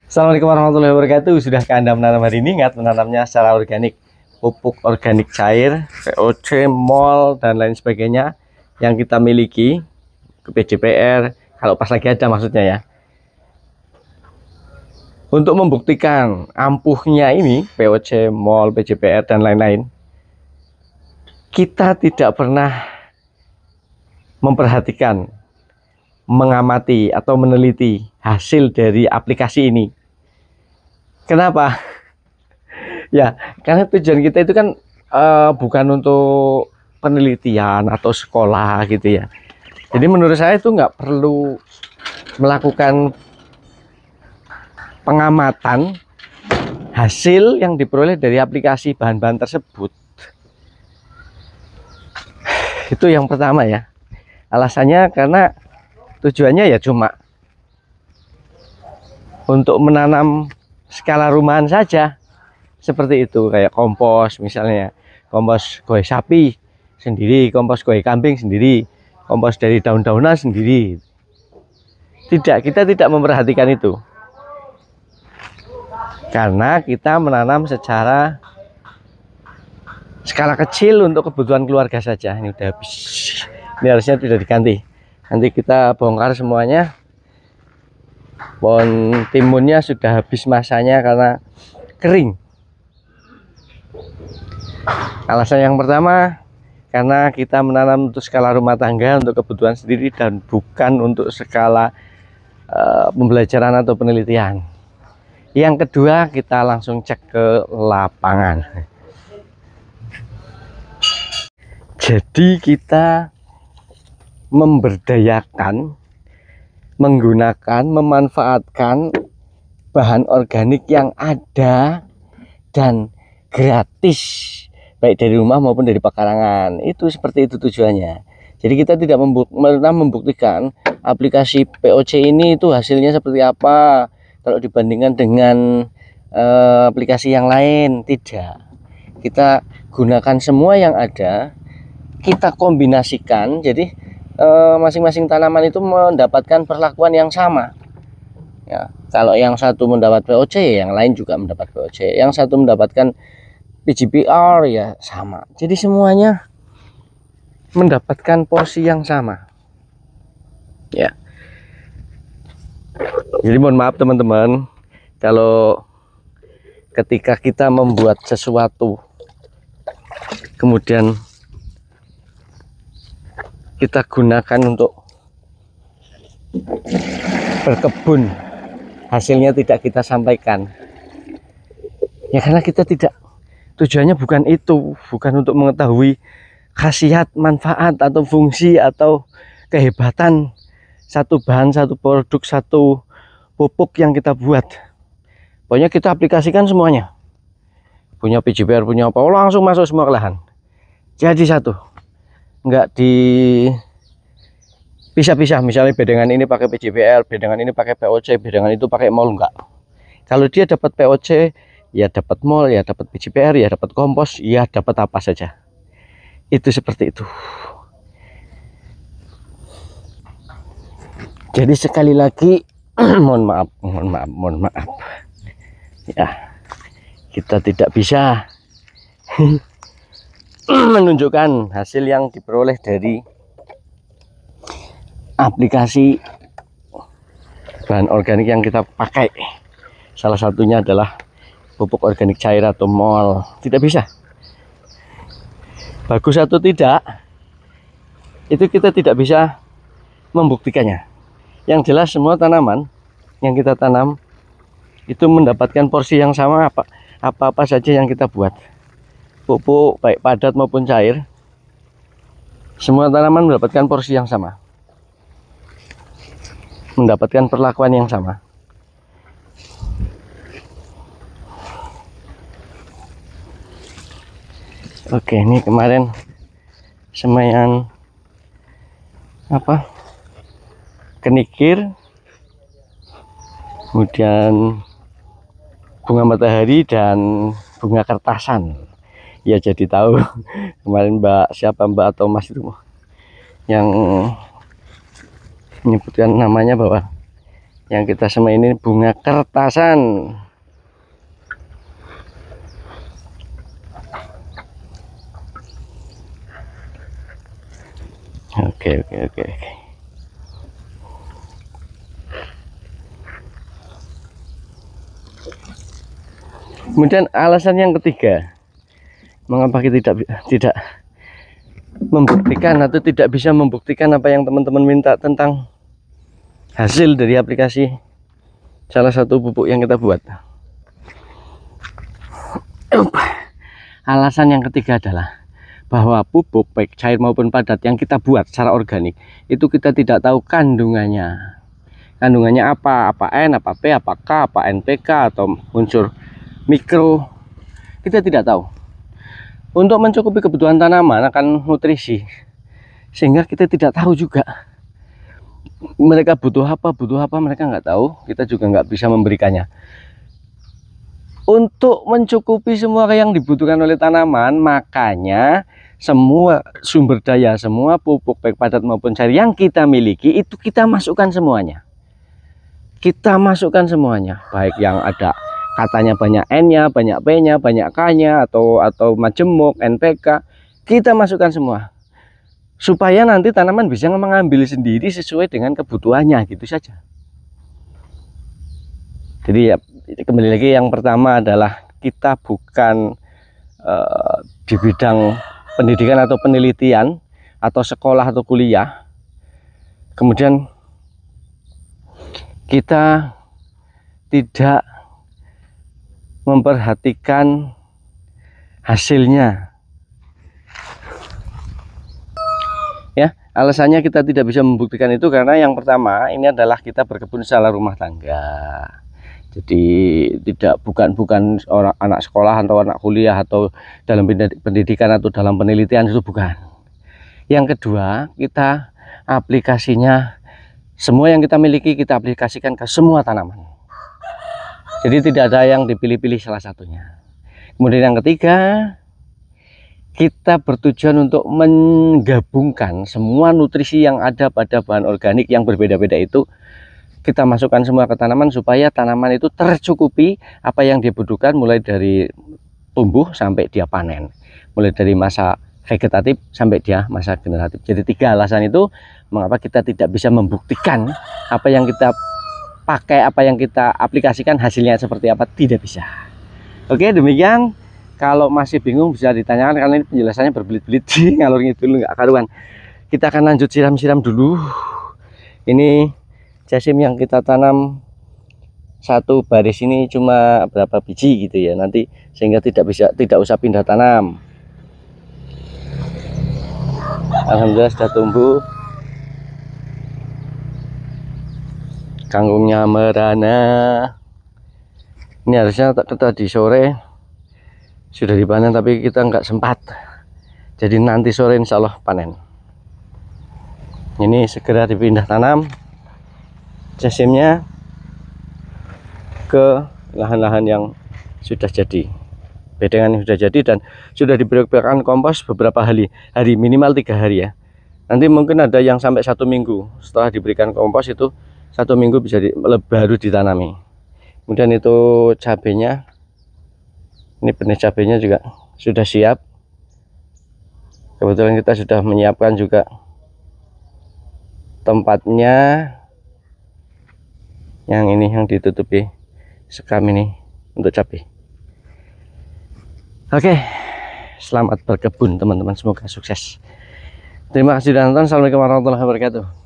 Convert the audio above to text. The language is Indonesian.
Assalamualaikum warahmatullahi wabarakatuh. Sudahkah Anda menanam hari ini? Ingat, menanamnya secara organik. Pupuk organik cair, VOC, MOL, dan lain sebagainya yang kita miliki ke PJPR, kalau pas lagi ada maksudnya ya. Untuk membuktikan ampuhnya ini, VOC, MOL, PJPR, dan lain-lain, kita tidak pernah memperhatikan, mengamati, atau meneliti hasil dari aplikasi ini. Kenapa? Ya, karena tujuan kita itu kan bukan untuk penelitian atau sekolah gitu ya. Jadi menurut saya itu nggak perlu melakukan pengamatan hasil yang diperoleh dari aplikasi bahan-bahan tersebut. Itu yang pertama ya. Alasannya karena tujuannya ya cuma untuk menanam skala rumahan saja. Seperti itu, kayak kompos misalnya, kompos goe sapi sendiri, kompos goe kambing sendiri, kompos dari daun-daunan sendiri. Tidak, kita tidak memperhatikan itu, karena kita menanam secara skala kecil untuk kebutuhan keluarga saja. Ini udah habis, ini harusnya sudah diganti. Nanti kita bongkar semuanya. Pohon timunnya sudah habis masanya karena kering. Alasan yang pertama, karena kita menanam untuk skala rumah tangga, untuk kebutuhan sendiri, dan bukan untuk skala pembelajaran atau penelitian. Yang kedua, kita langsung cek ke lapangan. Jadi kita memberdayakan, menggunakan, memanfaatkan bahan organik yang ada dan gratis, baik dari rumah maupun dari pekarangan. Itu seperti itu tujuannya. Jadi kita tidak membuktikan aplikasi VOC ini itu hasilnya seperti apa kalau dibandingkan dengan aplikasi yang lain. Tidak, kita gunakan semua yang ada, kita kombinasikan. Jadi masing-masing tanaman itu mendapatkan perlakuan yang sama ya. Kalau yang satu mendapat VOC, yang lain juga mendapat VOC. Yang satu mendapatkan PJPR, ya sama. Jadi semuanya mendapatkan porsi yang sama ya. Jadi mohon maaf teman-teman, kalau ketika kita membuat sesuatu kemudian kita gunakan untuk berkebun, hasilnya tidak kita sampaikan ya, karena kita tidak, tujuannya bukan itu, bukan untuk mengetahui khasiat, manfaat, atau fungsi, atau kehebatan satu bahan, satu produk, satu pupuk yang kita buat. Pokoknya kita aplikasikan semuanya, punya PJPR, punya apa, langsung masuk semua ke lahan, jadi satu, enggak di pisah-pisah. Misalnya bedengan ini pakai PJPR, bedengan ini pakai VOC, bedengan itu pakai MOL, enggak. Kalau dia dapat VOC, ya dapat MOL, ya dapat PJPR, ya dapat kompos, ya dapat apa saja. Itu seperti itu. Jadi sekali lagi mohon maaf ya, kita tidak bisa menunjukkan hasil yang diperoleh dari aplikasi bahan organik yang kita pakai. Salah satunya adalah pupuk organik cair atau MOL. Tidak bisa. Bagus atau tidak, itu kita tidak bisa membuktikannya. Yang jelas semua tanaman yang kita tanam itu mendapatkan porsi yang sama, apa saja yang kita buat. Pupuk baik padat maupun cair, semua tanaman mendapatkan porsi yang sama, mendapatkan perlakuan yang sama. Oke, ini kemarin semaian kenikir, kemudian bunga matahari dan bunga kertasan. Ya jadi tahu kemarin Mbak atau Mas itu yang menyebutkan namanya bahwa Yang kita semai ini bunga kertasan. Oke. Kemudian alasan yang ketiga, mengapa kita tidak membuktikan atau tidak bisa membuktikan apa yang teman-teman minta tentang hasil dari aplikasi salah satu pupuk yang kita buat. Alasan yang ketiga adalah bahwa pupuk baik cair maupun padat yang kita buat secara organik itu kita tidak tahu kandungannya apa N, apa P, apa K, apa NPK atau unsur mikro, kita tidak tahu. Untuk mencukupi kebutuhan tanaman akan nutrisi, sehingga kita tidak tahu juga mereka butuh apa mereka nggak tahu, kita juga nggak bisa memberikannya. Untuk mencukupi semua yang dibutuhkan oleh tanaman, makanya semua sumber daya, semua pupuk baik padat maupun cair yang kita miliki itu kita masukkan semuanya. Baik yang ada katanya banyak N-nya, banyak P-nya, banyak K-nya atau majemuk, NPK, kita masukkan semua. Supaya nanti tanaman bisa mengambil sendiri sesuai dengan kebutuhannya, gitu saja. Jadi ya, kembali lagi yang pertama adalah kita bukan di bidang pendidikan atau penelitian atau sekolah atau kuliah. Kemudian kita tidak memperhatikan hasilnya. Ya, alasannya kita tidak bisa membuktikan itu karena yang pertama ini adalah kita berkebun secara rumah tangga. Jadi bukan orang anak sekolah atau anak kuliah atau dalam pendidikan atau dalam penelitian, itu bukan. Yang kedua, kita aplikasinya semua yang kita miliki kita aplikasikan ke semua tanaman. Jadi tidak ada yang dipilih-pilih salah satunya. Kemudian yang ketiga, kita bertujuan untuk menggabungkan semua nutrisi yang ada pada bahan organik yang berbeda-beda itu, kita masukkan semua ke tanaman supaya tanaman itu tercukupi apa yang dia butuhkan, mulai dari tumbuh sampai dia panen, mulai dari masa vegetatif sampai dia masa generatif. Jadi 3 alasan itu mengapa kita tidak bisa membuktikan apa yang kita pakai, apa yang kita aplikasikan hasilnya seperti apa, tidak bisa. Oke, demikian. Kalau masih bingung bisa ditanyakan karena ini penjelasannya berbelit-belit, ngalur ngidul nggak karuan. Kita akan lanjut siram-siram dulu. Ini jasim yang kita tanam satu baris ini cuma berapa biji gitu ya, nanti sehingga tidak usah pindah tanam. Alhamdulillah sudah tumbuh. Kangkungnya merana. Ini harusnya tadi sore sudah dipanen tapi kita nggak sempat. Jadi nanti sore insya Allah panen. Ini segera dipindah tanam jasimnya ke lahan-lahan yang sudah jadi, bedengan yang sudah jadi dan sudah diberikan kompos beberapa hari minimal 3 hari ya. Nanti mungkin ada yang sampai 1 minggu setelah diberikan kompos, itu 1 minggu bisa baru ditanami. Kemudian itu cabenya, ini benih cabenya juga sudah siap. Kebetulan kita sudah menyiapkan juga tempatnya, yang ini yang ditutupi sekam ini untuk cabai. Oke, selamat berkebun teman-teman, semoga sukses. Terima kasih sudah nonton. Assalamualaikum warahmatullahi wabarakatuh.